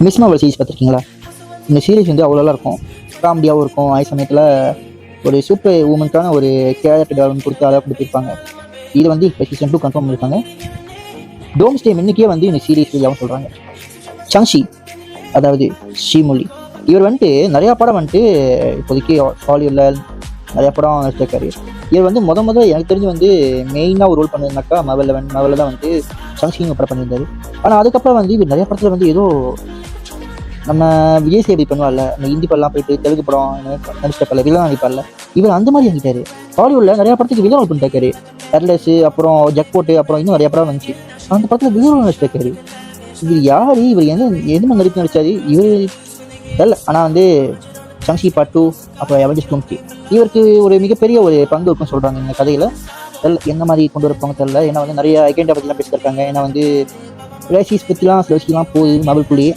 Miss Marvel series பார்த்துருக்கீங்களா? இந்த series வந்து அவ்வளோலாம் இருக்கும், காமெடியாகவும் இருக்கும். அதே சமயத்தில் ஒரு சூப்பர் உமனுக்கான ஒரு கேரக்டர் டெவலப்மெண்ட் கொடுத்து அழகாக கொடுத்துருப்பாங்க. இது வந்து இப்போ சீசன் 2 கன்ஃபார்ம் பண்ணியிருக்காங்க. டோம்ஸ்டே மின்னுக்கே வந்து இந்த சீரிஸ் வெளியாகவும் சொல்கிறாங்க. சங்ஷி, அதாவது ஸ்ரீமொழி, இவர் வந்துட்டு நிறையா படம் வந்துட்டு இப்போதைக்கு ஹாலிவுட்டில் நிறையா படம் நடிச்சிருக்காரு. இவர் வந்து எனக்கு தெரிஞ்சு வந்து மெயினாக ஒரு ரோல் பண்ணியிருந்தாக்கா மவலில் தான் வந்து சங்ஷின்னு படம் பண்ணியிருந்தாரு. ஆனால் அதுக்கப்புறம் வந்து இவர் நிறைய படத்தில் வந்து ஏதோ நம்ம விஜய் சேவை பண்ணுவார்ல, அந்த ஹிந்தி படம்லாம் போயிட்டு தெலுங்கு படம் நடிச்சிருப்பார்ல, வில்லன் நடிப்பார்ல, இவர் அந்த மாதிரி வாங்கிட்டாரு. ஹாலிவுட்டில் நிறையா படத்துக்கு வில்லன் ரோல் பண்ணிட்டாரு. ஹெர்லெஸ், அப்புறம் ஜக்போட்டு, அப்புறம் இன்னும் நிறைய படம் வந்துச்சு. அந்த படத்தில் வில்லன் ரோல் நடிச்சிருக்காரு. இவர் யார்? இவர் எந்த மாதிரி நடிச்சாரு இவர் தெரியல. ஆனால் வந்து சங்ஷி பார்ட் 2, அப்புறம் அவெஞ்சர்ஸ் 2, இவருக்கு ஒரு மிகப்பெரிய ஒரு பங்கு இருக்குன்னு சொல்கிறாங்க இந்த கதையில். தெரியல என்ன மாதிரி கொண்டு வரப்பாங்க தெரியல. ஏன்னா வந்து நிறைய ஐகெண்டா பற்றிலாம் பேசியிருக்காங்க. ஏன்னா வந்து ரேசிஸ் பற்றிலாம் சில விஷயம்லாம் போகுது மார்வல்குள்ளேயே.